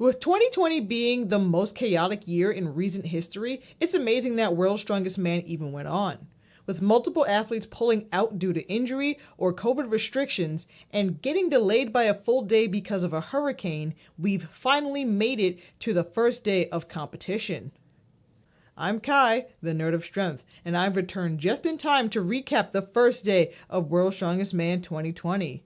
With 2020 being the most chaotic year in recent history, it's amazing that World's Strongest Man even went on. With multiple athletes pulling out due to injury or COVID restrictions and getting delayed by a full day because of a hurricane, we've finally made it to the first day of competition. I'm Kai, the Nerd of Strength, and I've returned just in time to recap the first day of World's Strongest Man 2020.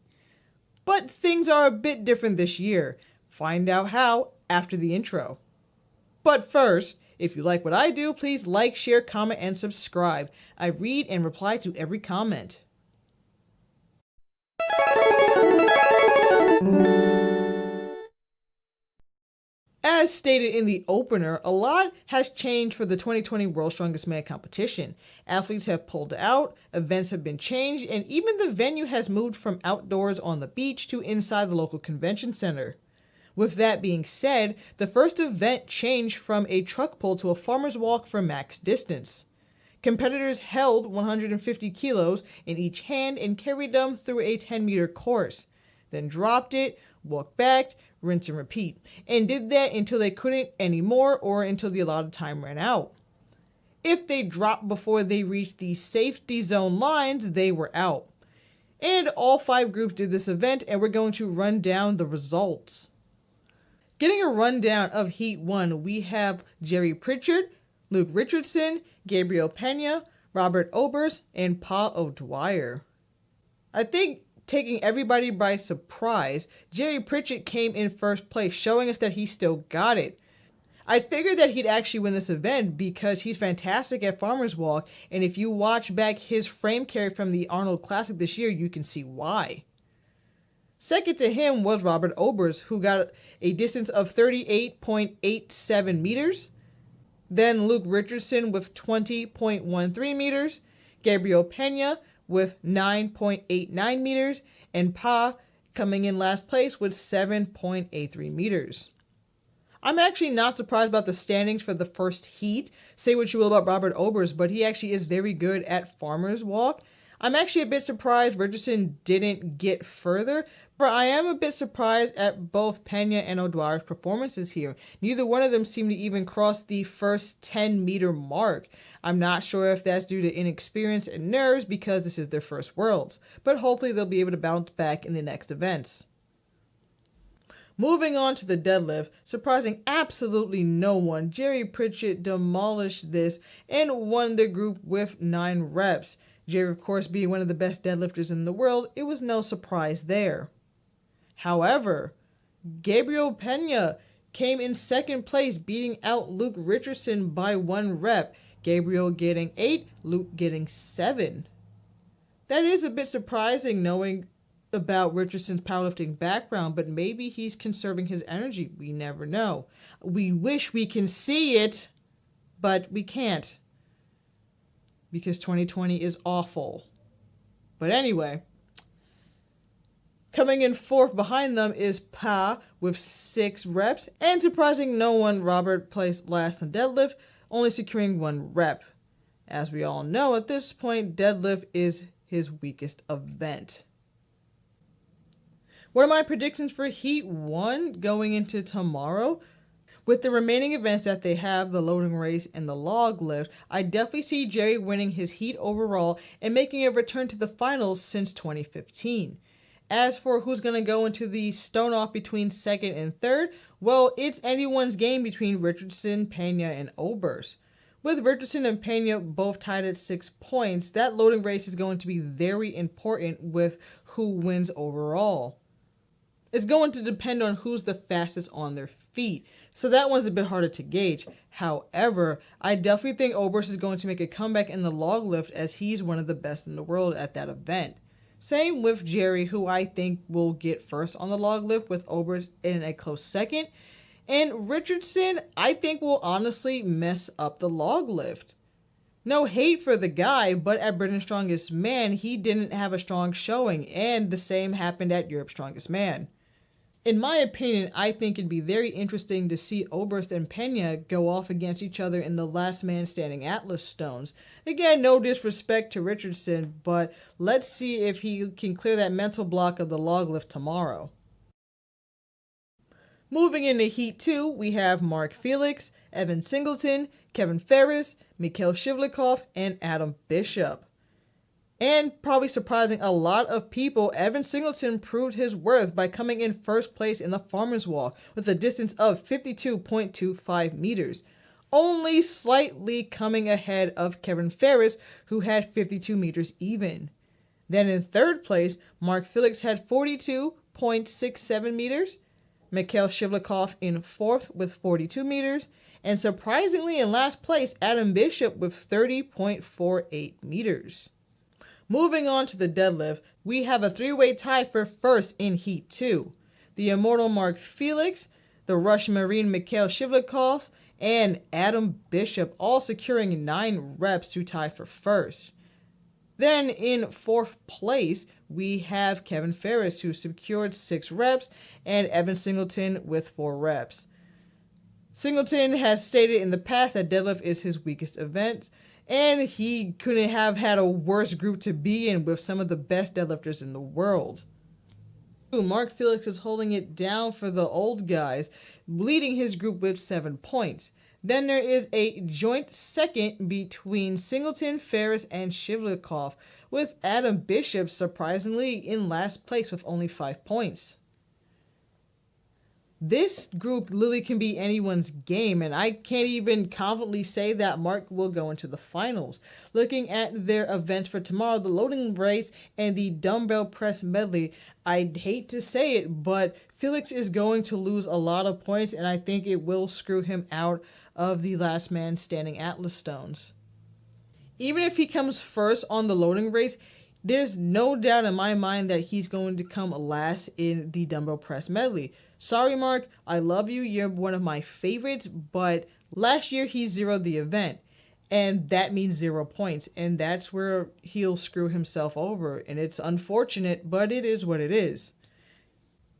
But things are a bit different this year. Find out how after the intro. But first, if you like what I do, please like, share, comment, and subscribe. I read and reply to every comment. As stated in the opener, a lot has changed for the 2020 World's Strongest Man competition. Athletes have pulled out, events have been changed, and even the venue has moved from outdoors on the beach to inside the local convention center. With that being said, the first event changed from a truck pull to a farmer's walk for max distance. Competitors held 150 kilos in each hand and carried them through a 10-meter course, then dropped it, walked back, rinse and repeat, and did that until they couldn't anymore or until the allotted time ran out. If they dropped before they reached the safety zone lines, they were out. And all 5 groups did this event, and we're going to run down the results. Getting a rundown of Heat 1, we have Jerry Pritchett, Luke Richardson, Gabriel Pena, Robert Oberst, and Pa O'Dwyer. I think taking everybody by surprise, Jerry Pritchett came in first place, showing us that he still got it. I figured that he'd actually win this event because he's fantastic at Farmer's Walk, and if you watch back his frame carry from the Arnold Classic this year, you can see why. Second to him was Robert Oberst, who got a distance of 38.87 meters. Then Luke Richardson with 20.13 meters. Gabriel Pena with 9.89 meters. And Pa coming in last place with 7.83 meters. I'm actually not surprised about the standings for the first heat. Say what you will about Robert Oberst, but he actually is very good at Farmer's Walk. I'm actually a bit surprised Richardson didn't get further, but I am a bit surprised at both Pena and O'Dwyer's performances here. Neither one of them seemed to even cross the first 10-meter mark. I'm not sure if that's due to inexperience and nerves because this is their first Worlds, but hopefully they'll be able to bounce back in the next events. Moving on to the deadlift, surprising absolutely no one, Jerry Pritchett demolished this and won the group with 9 reps. Jerry, of course, being one of the best deadlifters in the world, it was no surprise there. However, Gabriel Pena came in second place, beating out Luke Richardson by 1 rep. Gabriel getting 8, Luke getting 7. That is a bit surprising knowing about Richardson's powerlifting background, but maybe he's conserving his energy. We never know. We wish we can see it, but we can't, because 2020 is awful. But anyway, coming in fourth behind them is Pa with 6 reps, and surprising no one, Robert placed last in deadlift, only securing 1 rep. As we all know, at this point, deadlift is his weakest event. What are my predictions for Heat 1 going into tomorrow? With the remaining events that they have, the loading race and the log lift, I definitely see Jerry winning his heat overall and making a return to the finals since 2015. As for who's going to go into the stone off between second and third, well, it's anyone's game between Richardson, Pena, and Oberst. With Richardson and Pena both tied at 6 points, that loading race is going to be very important with who wins overall. It's going to depend on who's the fastest on their feet, so that one's a bit harder to gauge. However, I definitely think Oberst is going to make a comeback in the log lift as he's one of the best in the world at that event. Same with Jerry, who I think will get first on the log lift with Oberst in a close second. And Richardson, I think, will honestly mess up the log lift. No hate for the guy, but at Britain's Strongest Man, he didn't have a strong showing, and the same happened at Europe's Strongest Man. In my opinion, I think it'd be very interesting to see Oberst and Pena go off against each other in the last man standing Atlas stones. Again, no disrespect to Richardson, but let's see if he can clear that mental block of the log lift tomorrow. Moving into Heat 2, we have Mark Felix, Evan Singleton, Kevin Ferris, Mikhail Shivlikov, and Adam Bishop. And probably surprising a lot of people, Evan Singleton proved his worth by coming in first place in the Farmer's Walk with a distance of 52.25 meters, only slightly coming ahead of Kevin Ferris, who had 52 meters even. Then in third place, Mark Felix had 42.67 meters, Mikhail Shivlikov in fourth with 42 meters, and surprisingly in last place, Adam Bishop with 30.48 meters. Moving on to the deadlift, we have a three-way tie for first in Heat 2. The immortal Mark Felix, the Russian Marine Mikhail Shivlikov, and Adam Bishop all securing 9 reps to tie for first. Then in fourth place, we have Kevin Ferris, who secured 6 reps, and Evan Singleton with 4 reps. Singleton has stated in the past that deadlift is his weakest event, and he couldn't have had a worse group to be in with some of the best deadlifters in the world. Mark Felix is holding it down for the old guys, leading his group with 7 points. Then there is a joint second between Singleton, Ferris, and Shivlikov, with Adam Bishop surprisingly in last place with only 5 points. This group literally can be anyone's game, and I can't even confidently say that Mark will go into the finals. Looking at their events for tomorrow, the loading race and the dumbbell press medley, I'd hate to say it, but Felix is going to lose a lot of points, and I think it will screw him out of the last man standing Atlas stones. Even if he comes first on the loading race, there's no doubt in my mind that he's going to come last in the dumbbell press medley. Sorry, Mark, I love you, you're one of my favorites, but last year he zeroed the event, and that means 0 points, and that's where he'll screw himself over, and it's unfortunate, but it is what it is.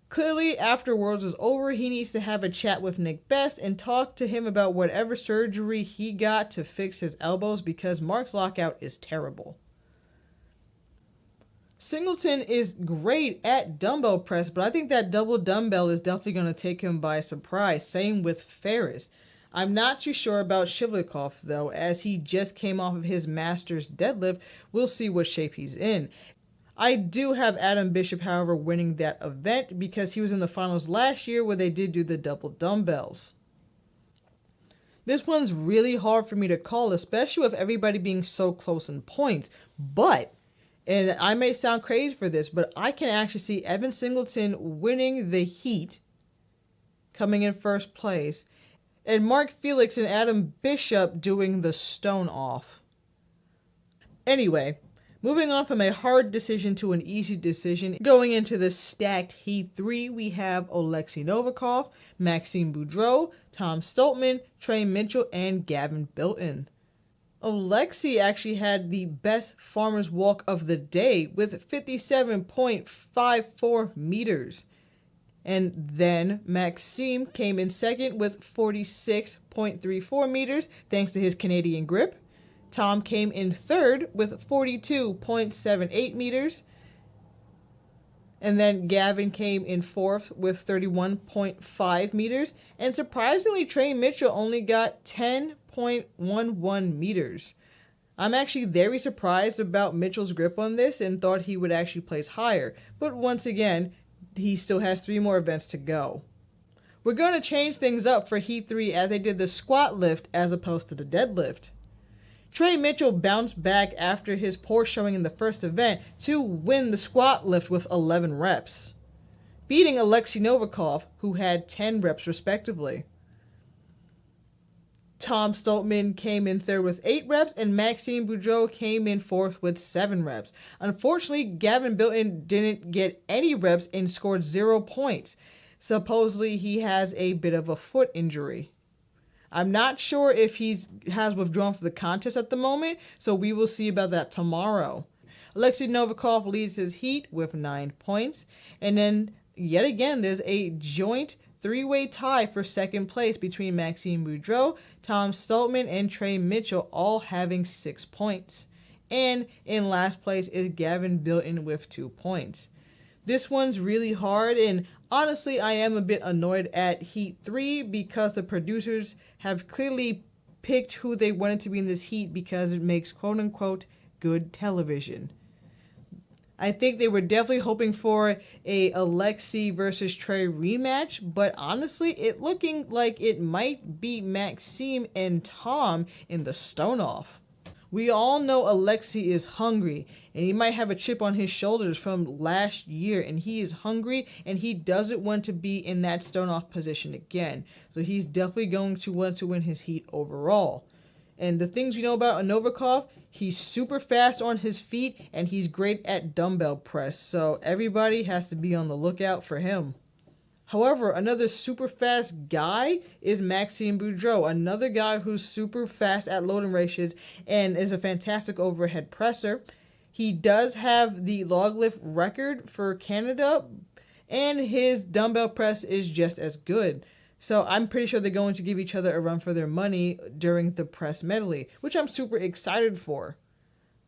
Clearly, after Worlds is over, he needs to have a chat with Nick Best and talk to him about whatever surgery he got to fix his elbows, because Mark's lockout is terrible. Singleton is great at dumbbell press, but I think that double dumbbell is definitely going to take him by surprise. Same with Ferris. I'm not too sure about Shivlikov, though, as he just came off of his master's deadlift. We'll see what shape he's in. I do have Adam Bishop, however, winning that event because he was in the finals last year where they did do the double dumbbells. This one's really hard for me to call, especially with everybody being so close in points. But, and I may sound crazy for this, but I can actually see Evan Singleton winning the heat, coming in first place, and Mark Felix and Adam Bishop doing the stone off. Anyway, moving on from a hard decision to an easy decision, going into the stacked Heat 3, we have Alexei Novikov, Maxime Boudreau, Tom Stoltman, Trey Mitchell, and Gavin Bilton. Alexei actually had the best farmer's walk of the day with 57.54 meters. And then Maxime came in second with 46.34 meters, thanks to his Canadian grip. Tom came in third with 42.78 meters. And then Gavin came in fourth with 31.5 meters. And surprisingly, Trey Mitchell only got 10.11 meters. I'm actually very surprised about Mitchell's grip on this and thought he would actually place higher. But once again, he still has 3 more events to go. We're going to change things up for Heat 3 as they did the squat lift as opposed to the deadlift. Trey Mitchell bounced back after his poor showing in the first event to win the squat lift with 11 reps, beating Alexei Novikov, who had 10 reps respectively. Tom Stoltman came in third with 8 reps, and Maxime Boudreau came in fourth with 7 reps. Unfortunately, Gavin Bilton didn't get any reps and scored 0 points. Supposedly, he has a bit of a foot injury. I'm not sure if he has withdrawn from the contest at the moment, so we will see about that tomorrow. Alexei Novikov leads his heat with 9 points, and then yet again there's a joint 3-way tie for second place between Maxime Boudreau, Tom Stoltman, and Trey Mitchell, all having 6 points. And in last place is Gavin Bilton with 2 points. This one's really hard, and honestly, I am a bit annoyed at Heat 3 because the producers have clearly picked who they wanted to be in this heat because it makes quote-unquote good television. I think they were definitely hoping for a Alexei versus Trey rematch, but honestly, it looking like it might be Maxime and Tom in the stone-off. We all know Alexei is hungry, and he might have a chip on his shoulders from last year, and he is hungry, and he doesn't want to be in that stone-off position again. So he's definitely going to want to win his heat overall. And the things we know about Novikov, he's super fast on his feet, and he's great at dumbbell press, so everybody has to be on the lookout for him. However, another super fast guy is Maxime Boudreau, another guy who's super fast at loading ratios and is a fantastic overhead presser. He does have the log lift record for Canada, and his dumbbell press is just as good. So I'm pretty sure they're going to give each other a run for their money during the press medley, which I'm super excited for.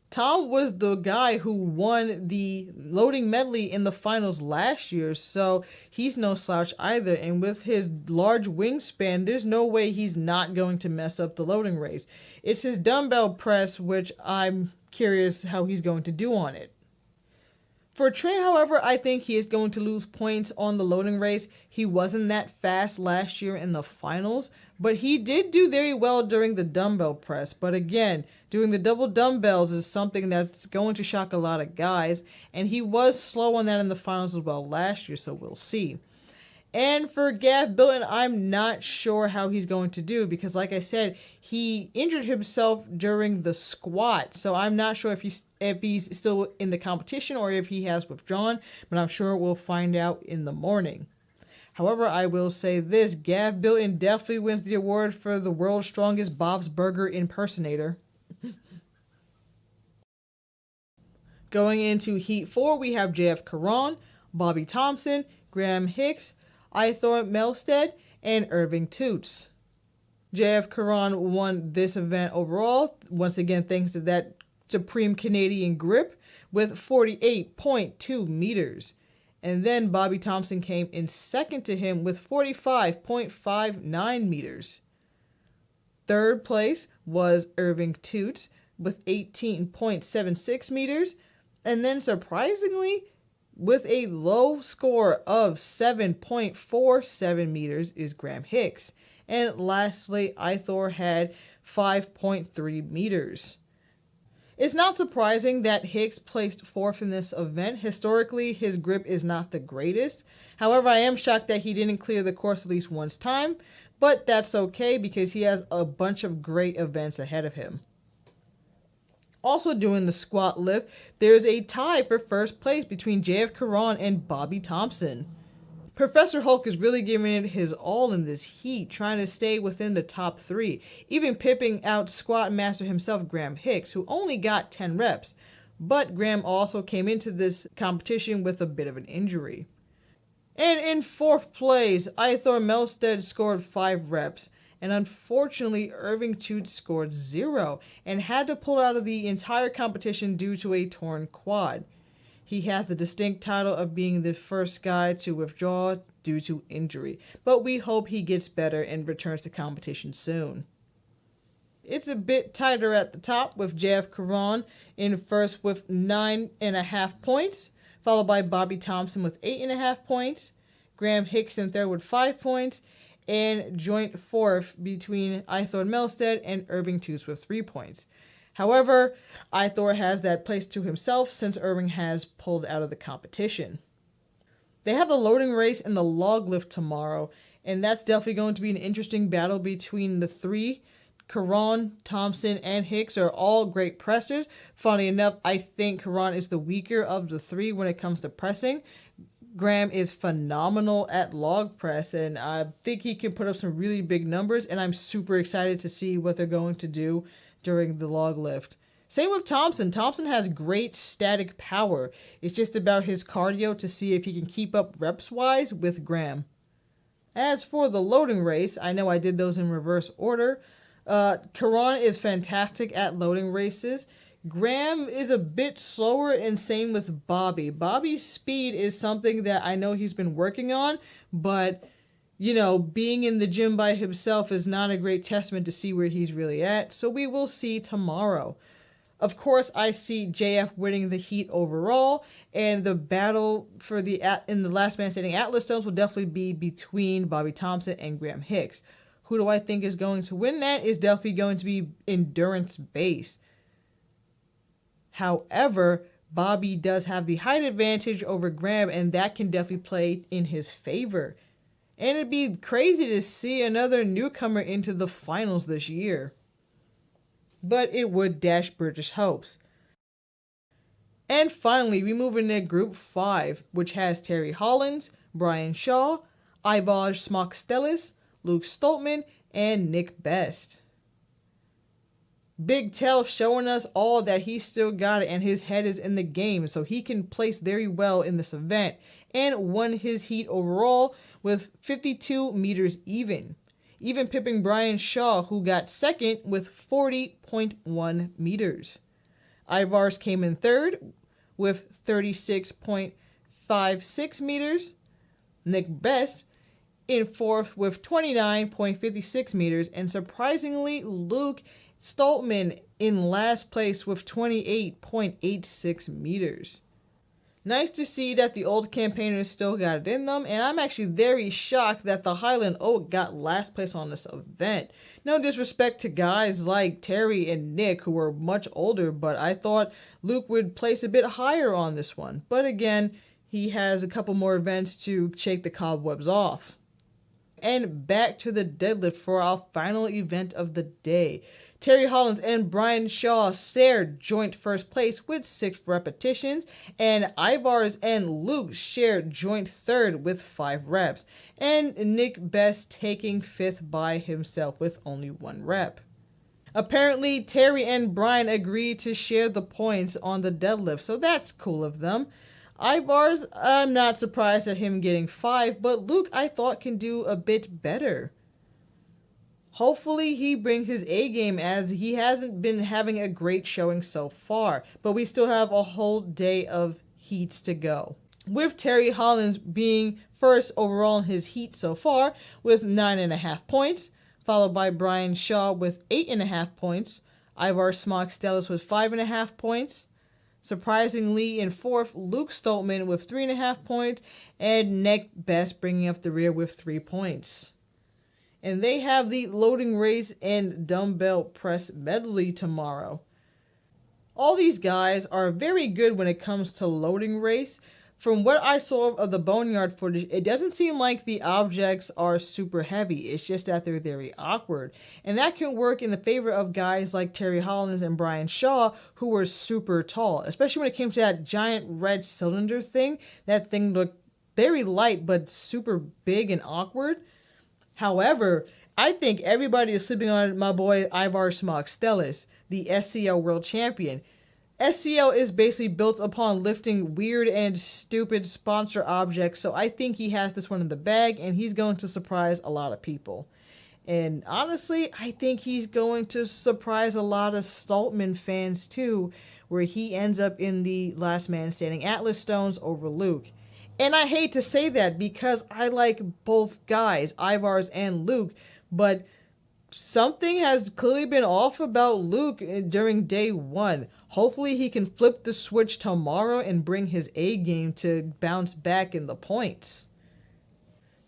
Tom was the guy who won the loading medley in the finals last year, so he's no slouch either. And with his large wingspan, there's no way he's not going to mess up the loading race. It's his dumbbell press, which I'm curious how he's going to do on it. For Trey, however, I think he is going to lose points on the loading race. He wasn't that fast last year in the finals, but he did do very well during the dumbbell press. But again, doing the double dumbbells is something that's going to shock a lot of guys, and he was slow on that in the finals as well last year, so we'll see. And for Gav Bilton, I'm not sure how he's going to do because, like I said, he injured himself during the squat. So I'm not sure if he's still in the competition or if he has withdrawn, but I'm sure we'll find out in the morning. However, I will say this, Gav Bilton definitely wins the award for the world's strongest Bob's Burger impersonator. Going into Heat 4, we have JF Caron, Bobby Thompson, Graham Hicks, Eythor Melsted, and Ervin Toots. JF Caron won this event overall, once again thanks to that supreme Canadian grip, with 48.2 meters. And then Bobby Thompson came in second to him with 45.59 meters. Third place was Ervin Toots with 18.76 meters. And then surprisingly, with a low score of 7.47 meters is Graham Hicks. And lastly, Eythor had 5.3 meters. It's not surprising that Hicks placed fourth in this event. Historically, his grip is not the greatest. However, I am shocked that he didn't clear the course at least once time, but that's okay because he has a bunch of great events ahead of him. Also doing the squat lift, there's a tie for first place between JF Caron and Bobby Thompson. Professor Hulk is really giving it his all in this heat, trying to stay within the top 3, even pipping out squat master himself, Graham Hicks, who only got 10 reps. But Graham also came into this competition with a bit of an injury. And in fourth place, Eythor Melsted scored 5 reps. And unfortunately, Ervin Toots scored 0 and had to pull out of the entire competition due to a torn quad. He has the distinct title of being the first guy to withdraw due to injury, but we hope he gets better and returns to competition soon. It's a bit tighter at the top with JF Caron in first with 9.5 points, followed by Bobby Thompson with 8.5 points, Graham Hicks in third with 5 points, and joint fourth between Eythor Melsted and Ervin Toots with 3 points. However, Eythor has that place to himself since Ervin has pulled out of the competition. They have the loading race and the log lift tomorrow, and that's definitely going to be an interesting battle between the three. Caron, Thompson, and Hicks are all great pressers. Funny enough, I think Caron is the weaker of the three when it comes to pressing. Graham is phenomenal at log press, and I think he can put up some really big numbers, and I'm super excited to see what they're going to do during the log lift. Same with Thompson. Thompson has great static power. It's just about his cardio to see if he can keep up reps-wise with Graham. As for the loading race, I know I did those in reverse order. Caron is fantastic at loading races. Graham is a bit slower, and same with Bobby. Bobby's speed is something that I know he's been working on, but, being in the gym by himself is not a great testament to see where he's really at, so we will see tomorrow. Of course, I see JF winning the heat overall, and the battle for in the last man standing Atlas Stones will definitely be between Bobby Thompson and Graham Hicks. Who do I think is going to win that is definitely going to be endurance based. However, Bobby does have the height advantage over Graham, and that can definitely play in his favor. And it'd be crazy to see another newcomer into the finals this year. But it would dash British hopes. And finally, we move into Group 5, which has Terry Hollands, Brian Shaw, Aivars Smaukstelis, Luke Stoltman, and Nick Best. Big Tell showing us all that he still got it and his head is in the game, so he can place very well in this event, and won his heat overall with 52 meters even pipping Brian Shaw, who got second with 40.1 meters. Aivars came in third with 36.56 meters. Nick Best in fourth with 29.56 meters, and surprisingly, Luke Stoltman in last place with 28.86 meters. Nice to see that the old campaigners still got it in them, and I'm actually very shocked that the Highland Oak got last place on this event. No disrespect to guys like Terry and Nick, who are much older, but I thought Luke would place a bit higher on this one. But again, he has a couple more events to shake the cobwebs off. And back to the deadlift for our final event of the day. Terry Hollands and Brian Shaw shared joint first place with 6 repetitions, and Aivars and Luke shared joint third with 5 reps, and Nick Best taking 5th by himself with only 1 rep. Apparently, Terry and Brian agreed to share the points on the deadlift, so that's cool of them. Aivars, I'm not surprised at him getting 5, but Luke I thought can do a bit better. Hopefully he brings his A game, as he hasn't been having a great showing so far, but we still have a whole day of heats to go. With Terry Hollands being first overall in his heat so far with 9.5 points, followed by Brian Shaw with 8.5 points, Aivars Smaukstelis with 5.5 points. Surprisingly, in fourth, Luke Stoltman with 3.5 points, and Nick Best bringing up the rear with 3 points. And they have the loading race and dumbbell press medley tomorrow. All these guys are very good when it comes to loading race. From what I saw of the boneyard footage, it doesn't seem like the objects are super heavy. It's just that they're very awkward. And that can work in the favor of guys like Terry Hollands and Brian Shaw, who were super tall. Especially when it came to that giant red cylinder thing. That thing looked very light but super big and awkward. However, I think everybody is sleeping on my boy Aivars Smaukstelis, the SCL world champion. SCL is basically built upon lifting weird and stupid sponsor objects, so I think he has this one in the bag, and he's going to surprise a lot of people. And honestly, I think he's going to surprise a lot of Stoltman fans too, where he ends up in the last man standing Atlas Stones over Luke. And I hate to say that because I like both guys, Aivars and Luke, but something has clearly been off about Luke during day 1. Hopefully he can flip the switch tomorrow and bring his A game to bounce back in the points.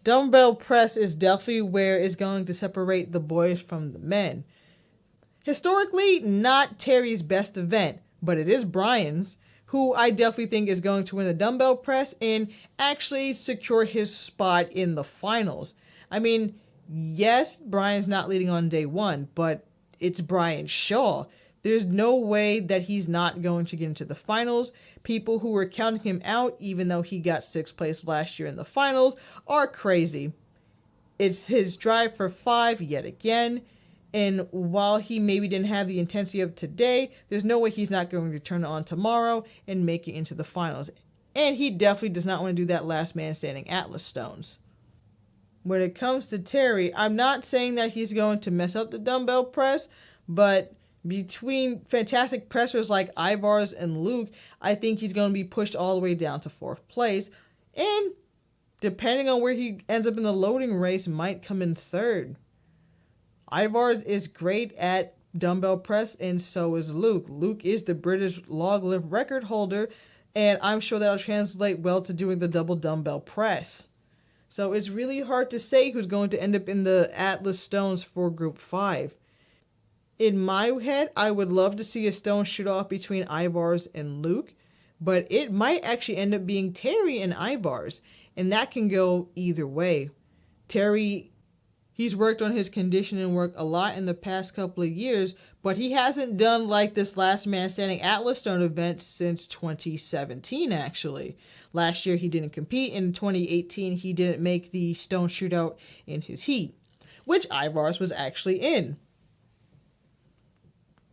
Dumbbell press is definitely where it's going to separate the boys from the men. Historically, not Terry's best event, but it is Brian's, who I definitely think is going to win the dumbbell press and actually secure his spot in the finals. I mean, yes, Brian's not leading on day 1, but it's Brian Shaw. There's no way that he's not going to get into the finals. People who were counting him out, even though he got 6th place last year in the finals, are crazy. It's his drive for 5 yet again. And while he maybe didn't have the intensity of today, there's no way he's not going to turn it on tomorrow and make it into the finals. And he definitely does not want to do that last man standing Atlas Stones. When it comes to Terry, I'm not saying that he's going to mess up the dumbbell press, but Between fantastic pressers like Aivars and Luke, I think he's going to be pushed all the way down to 4th place. And depending on where he ends up in the loading race, might come in 3rd. Aivars is great at dumbbell press, and so is Luke. Luke is the British log lift record holder, and I'm sure that'll translate well to doing the double dumbbell press. So it's really hard to say who's going to end up in the Atlas Stones for Group 5. In my head, I would love to see a stone shoot off between Aivars and Luke, but it might actually end up being Terry and Aivars, and that can go either way. Terry, he's worked on his conditioning work a lot in the past couple of years, but he hasn't done like this last man standing Atlas Stone event since 2017, actually. Last year he didn't compete. In 2018 he didn't make the stone shootout in his heat, which Aivars was actually in.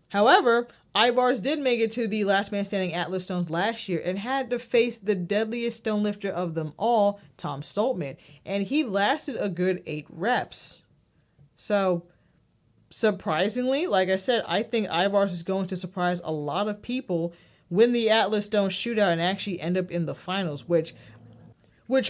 However, Aivars did make it to the last man standing Atlas Stones last year and had to face the deadliest stone lifter of them all, Tom Stoltman, and he lasted a good 8 reps. So, surprisingly, like I said, I think Aivars is going to surprise a lot of people, win the Atlas Stone shootout, and actually end up in the finals, which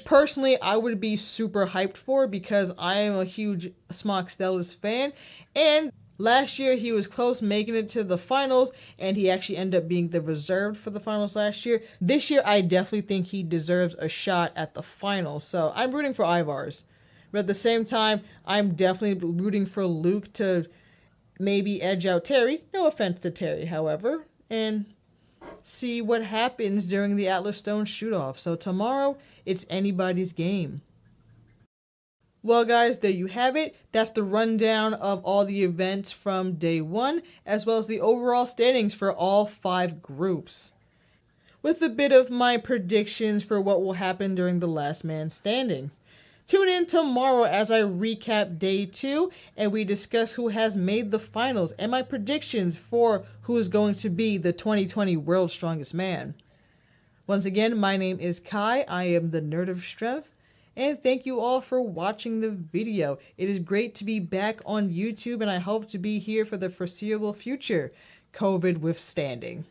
personally I would be super hyped for because I am a huge Smaukstelis fan, and last year he was close making it to the finals, and he actually ended up being the reserve for the finals last year. This year I definitely think he deserves a shot at the finals, so I'm rooting for Aivars. But at the same time, I'm definitely rooting for Luke to maybe edge out Terry, no offense to Terry, however, and see what happens during the Atlas Stone shoot-off. So tomorrow, it's anybody's game. Well, guys, there you have it. That's the rundown of all the events from day 1, as well as the overall standings for all 5 groups, with a bit of my predictions for what will happen during the last man standing. Tune in tomorrow as I recap day 2 and we discuss who has made the finals and my predictions for who is going to be the 2020 World's Strongest Man. Once again, my name is Kai. I am the Nerd of Strength. And thank you all for watching the video. It is great to be back on YouTube, and I hope to be here for the foreseeable future, COVID withstanding.